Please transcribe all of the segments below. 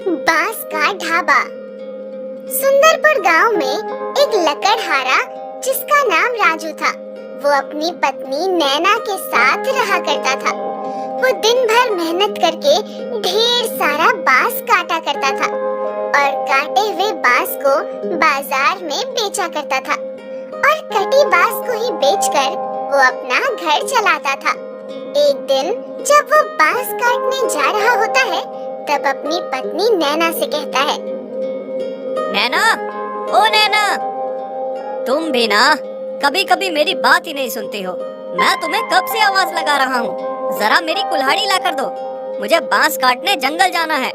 बांस का ढाबा। सुंदरपुर गांव में एक लकड़हारा जिसका नाम राजू था, वो अपनी पत्नी नैना के साथ रहा करता था। वो दिन भर मेहनत करके ढेर सारा बांस काटा करता था और काटे हुए बांस को बाजार में बेचा करता था और कटी बांस को ही बेचकर वो अपना घर चलाता था। एक दिन जब वो बांस काटने जा रहा होता है, तब अपनी पत्नी नैना से कहता है, नैना, ओ नैना, तुम भी ना कभी कभी मेरी बात ही नहीं सुनती हो। मैं तुम्हें कब से आवाज लगा रहा हूँ, जरा मेरी कुल्हाड़ी ला कर दो, मुझे बांस काटने जंगल जाना है।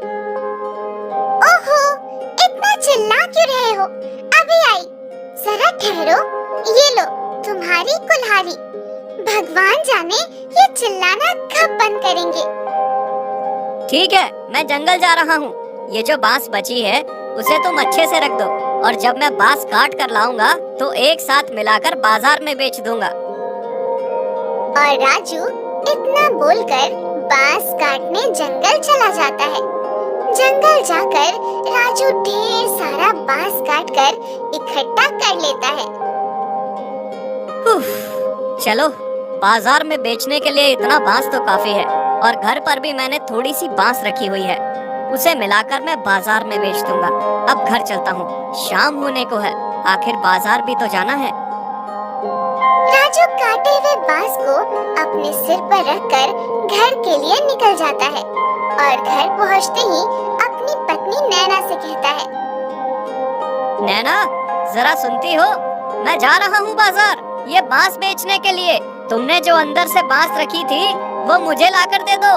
ओहो, इतना चिल्ला क्यों रहे हो? अभी आई, जरा ठहरो, ये लो तुम्हारी कुल्हाड़ी। भगवान जाने ये चिल्लाना कब बंद करेंगे। ठीक है, मैं जंगल जा रहा हूँ। ये जो बांस बची है उसे तुम अच्छे से रख दो और जब मैं बांस काट कर लाऊंगा तो एक साथ मिलाकर बाजार में बेच दूंगा। और राजू इतना बोलकर बांस काटने जंगल चला जाता है। जंगल जाकर राजू ढेर सारा बांस काटकर इकट्ठा कर लेता है। चलो, बाजार में बेचने के लिए इतना बांस तो काफी है और घर पर भी मैंने थोड़ी सी बांस रखी हुई है, उसे मिलाकर मैं बाजार में बेच दूंगा। अब घर चलता हूँ, शाम होने को है, आखिर बाजार भी तो जाना है। राजू काटे हुए बांस को अपने सिर पर रखकर घर के लिए निकल जाता है और घर पहुँचते ही अपनी पत्नी नैना से कहता है, नैना, जरा सुनती हो? मैं जा रहा हूँ बाजार ये बांस बेचने के लिए। तुमने जो अंदर से बांस रखी थी वो मुझे लाकर दे दो,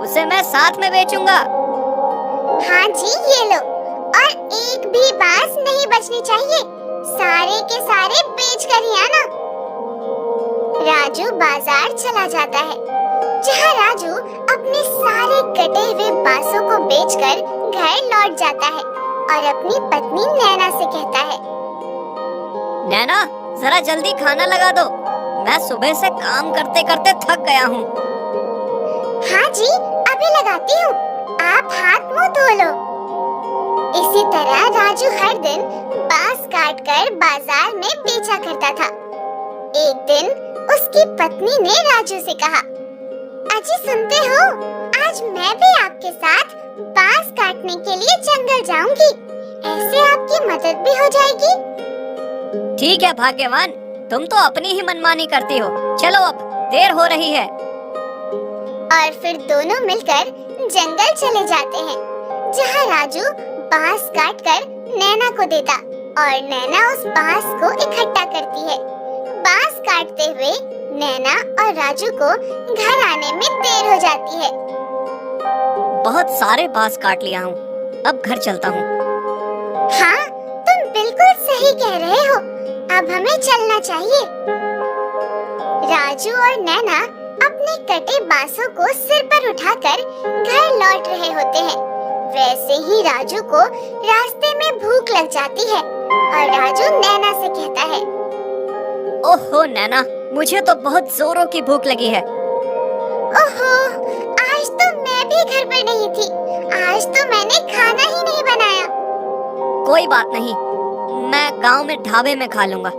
उसे मैं साथ में बेचूंगा। हाँ जी, ये लो, और एक भी बांस नहीं बचनी चाहिए, सारे के सारे बेच कर ही आना। राजू बाजार चला जाता है, जहाँ राजू अपने सारे कटे हुए बांसों को बेचकर घर लौट जाता है और अपनी पत्नी नैना से कहता है, नैना, जरा जल्दी खाना लगा दो, मैं सुबह से काम करते करते थक गया हूँ। हाँ जी, अभी लगाती हूँ, आप हाथ मुंह धो लो। इसी तरह राजू हर दिन बांस काटकर बाजार में बेचा करता था। एक दिन उसकी पत्नी ने राजू से कहा, अजी सुनते हो, आज मैं भी आपके साथ बांस काटने के लिए जंगल जाऊंगी, ऐसे आपकी मदद भी हो जाएगी। ठीक है भाग्यवान, तुम तो अपनी ही मनमानी करती हो, चलो अब देर हो रही है। और फिर दोनों मिलकर जंगल चले जाते हैं, जहाँ राजू बांस काटकर नैना को देता और नैना उस बांस को इकट्ठा करती है। बांस काटते हुए नैना और राजू को घर आने में देर हो जाती है। बहुत सारे बांस काट लिया हूँ, अब घर चलता हूँ। हाँ, तुम बिल्कुल सही कह रहे हो, अब हमें चलना चाहिए। राजू और नैना अपने कटे बांसों को सिर पर उठाकर घर लौट रहे होते हैं। वैसे ही राजू को रास्ते में भूख लग जाती है और राजू नैना से कहता है, ओहो नैना, मुझे तो बहुत जोरों की भूख लगी है। ओहो, आज तो मैं भी घर पर नहीं थी, आज तो मैंने खाना ही नहीं बनाया। कोई बात नहीं, मैं गांव में ढाबे में खा लूंगा।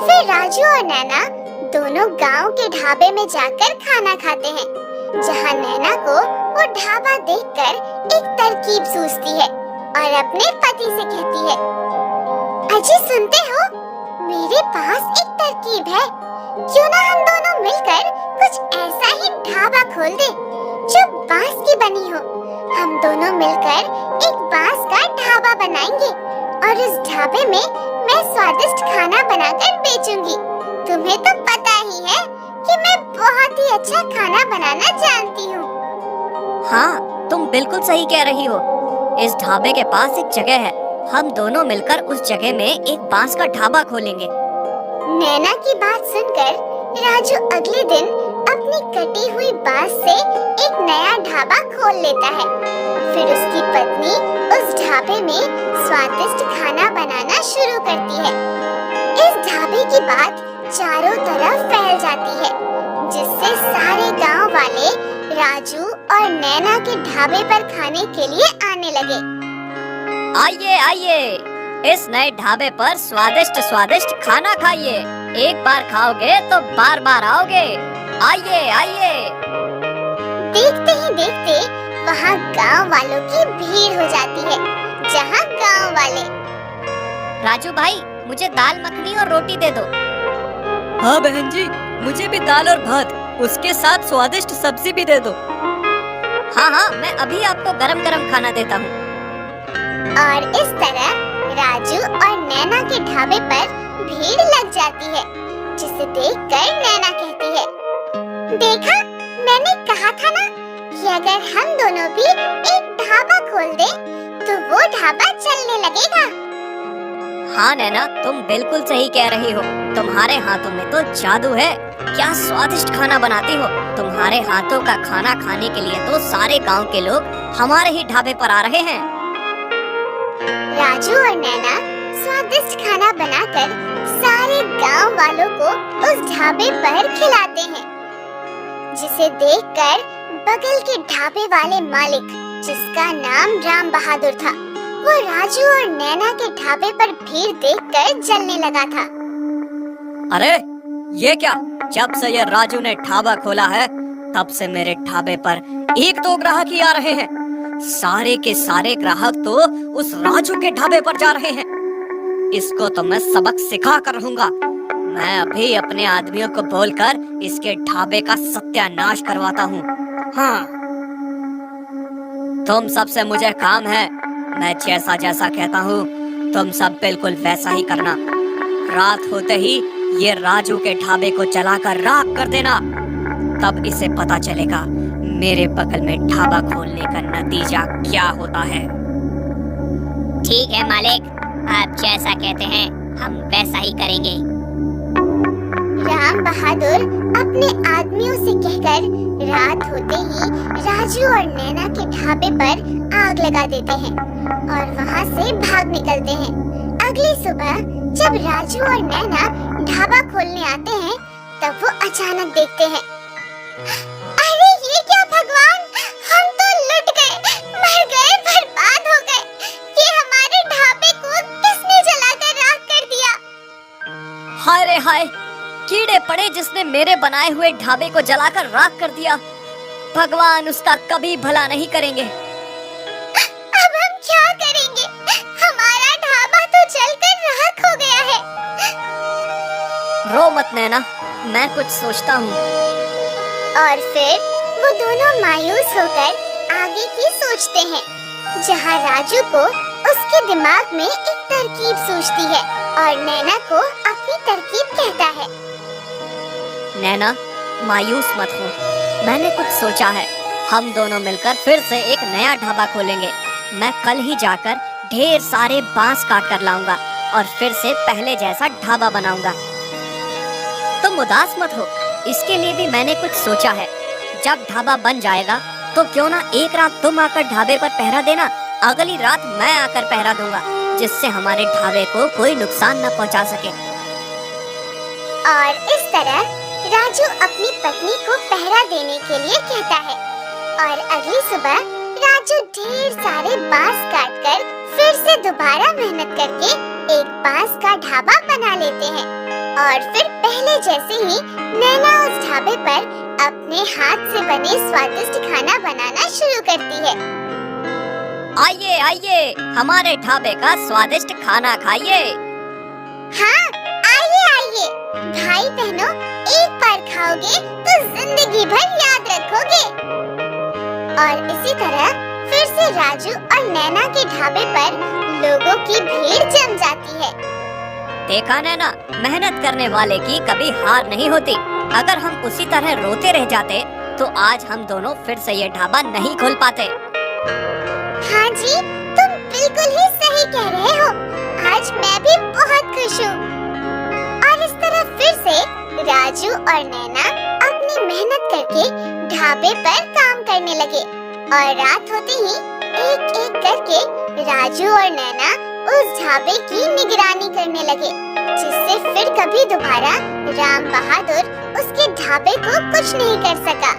फिर राजू और नैना दोनों गांव के ढाबे में जाकर खाना खाते हैं, जहां नैना को वो ढाबा देखकर एक तरकीब सूझती है और अपने पति से कहती है, अजी सुनते हो, मेरे पास एक तरकीब है, क्यों ना हम दोनों मिलकर कुछ ऐसा ही ढाबा खोल दे जो बांस की बनी हो। हम दोनों मिलकर एक बांस का ढाबा बनाएंगे और इस ढाबे में मैं स्वादिष्ट खाना बनाकर बेचूंगी। तुम्हें तो पता ही है कि मैं बहुत ही अच्छा खाना बनाना जानती हूँ। हाँ, तुम बिल्कुल सही कह रही हो। इस ढाबे के पास एक जगह है, हम दोनों मिलकर उस जगह में एक बांस का ढाबा खोलेंगे। नैना की बात सुनकर राजू अगले दिन अपनी कटी हुई बांस से एक नया ढाबा खोल लेता है। फिर उसकी पत्नी उस ढाबे में स्वादिष्ट खाना बनाना शुरू करती है। इस ढाबे की बात चारों तरफ फैल जाती है, जिससे सारे गांव वाले राजू और नैना के ढाबे पर खाने के लिए आने लगे। आइए आइए, इस नए ढाबे पर स्वादिष्ट स्वादिष्ट खाना खाइए। एक बार खाओगे तो बार बार आओगे। आइए आइए। देखते ही देखते वहाँ गांव वालों की भीड़ हो जाती है, जहाँ गांव वाले, राजू भाई, मुझे दाल मखनी और रोटी दे दो। हाँ बहन जी, मुझे भी दाल और भात, उसके साथ स्वादिष्ट सब्जी भी दे दो। हाँ हाँ, मैं अभी आपको गरम गरम खाना देता हूँ। और इस तरह राजू और नैना के ढाबे पर भीड़ लग जाती है, जिसे देखकर नैना कहती है, देखा, मैंने कहा था ना कि अगर हम दोनों भी एक ढाबा खोल दें, तो वो ढाबा चलने लगेगा। हाँ नैना, तुम बिल्कुल सही कह रही हो। तुम्हारे हाथों में तो जादू है। क्या स्वादिष्ट खाना बनाती हो। तुम्हारे हाथों का खाना खाने के लिए तो सारे गांव के लोग हमारे ही ढाबे पर आ रहे हैं। राजू और नैना स्वादिष्ट खाना बनाकर सारे गांव वालों को उस ढाबे पर खिलाते हैं, जिसे देखकर बगल के ढाबे वाले मालिक, जिसका नाम राम बहादुर था, वो राजू और नैना के ढाबे पर भीड़ देखकर जलने लगा था। अरे ये क्या, जब से ये राजू ने ढाबा खोला है तब से मेरे ढाबे पर एक दो ग्राहक ही आ रहे हैं। सारे के सारे ग्राहक तो उस राजू के ढाबे पर जा रहे हैं। इसको तो मैं सबक सिखा कर रहूंगा। मैं अभी अपने आदमियों को बोलकर इसके ढाबे का सत्यानाश करवाता हूँ। हाँ, तुम सबसे मुझे काम है। मैं जैसा जैसा कहता हूँ तुम सब बिल्कुल वैसा ही करना। रात होते ही ये राजू के ढाबे को जलाकर राख कर देना, तब इसे पता चलेगा मेरे बगल में ढाबा खोलने का नतीजा क्या होता है। ठीक है मालिक, आप जैसा कहते हैं हम वैसा ही करेंगे। राम बहादुर अपने आदमियों से कहकर रात होते ही राजू और नैना के ढाबे पर आग लगा देते हैं और वहाँ से भाग निकलते हैं। अगली सुबह जब राजू और नैना ढाबा खोलने आते हैं, तब वो अचानक देखते हैं, अरे ये क्या भगवान, हम तो लुट गए, मर गए, बर्बाद हो गए। ये हमारे ढाबे को किसने जलाकर राख कर दिया? हाय रे हाय, कीड़े पड़े जिसने मेरे बनाए हुए ढाबे को जलाकर राख कर दिया। भगवान उसका कभी भला नहीं करेंगे। अब हम क्या करेंगे? हमारा ढाबा तो जलकर राख हो गया है। रो मत नैना, मैं कुछ सोचता हूँ। और फिर वो दोनों मायूस होकर आगे की सोचते हैं, जहाँ राजू को उसके दिमाग में एक तरकीब सूझती है और नैना को अपनी तरकीब कहता है। नैना, मायूस मत हो, मैंने कुछ सोचा है। हम दोनों मिलकर फिर से एक नया ढाबा खोलेंगे। मैं कल ही जाकर ढेर सारे बांस काट कर लाऊंगा और फिर से पहले जैसा ढाबा बनाऊंगा। तुम उदास मत हो, इसके लिए भी मैंने कुछ सोचा है। जब ढाबा बन जाएगा तो क्यों ना एक रात तुम आकर ढाबे पर पहरा देना, अगली रात मैं आकर पहरा दूंगा, जिससे हमारे ढाबे को कोई नुकसान न पहुंचा सके। और इस तरह राजू अपनी पत्नी को पहरा देने के लिए कहता है और अगली सुबह राजू ढेर सारे बांस काटकर फिर से दोबारा मेहनत करके एक बांस का ढाबा बना लेते हैं और फिर पहले जैसे ही नैना उस ढाबे पर अपने हाथ से बने स्वादिष्ट खाना बनाना शुरू करती है। आइए आइए, हमारे ढाबे का स्वादिष्ट खाना खाइए। हाँ, आइए आइए, भाई बहनों, एक बार खाओगे तो जिंदगी भर याद रखोगे। और इसी तरह फिर से राजू और नैना के ढाबे पर लोगों की भीड़ जम जाती है। देखा नैना, मेहनत करने वाले की कभी हार नहीं होती। अगर हम उसी तरह रोते रह जाते तो आज हम दोनों फिर से ये ढाबा नहीं खोल पाते। हाँ जी, तुम बिल्कुल ही सही कह रहे हो। आज मैं भी बहुत खुश हूँ। और इस तरह फिर से राजू और नैना अपनी मेहनत करके ढाबे पर काम करने लगे और रात होते ही एक एक करके राजू और नैना उस ढाबे की निगरानी करने लगे, जिससे फिर कभी दोबारा राम बहादुर उसके ढाबे को कुछ नहीं कर सका।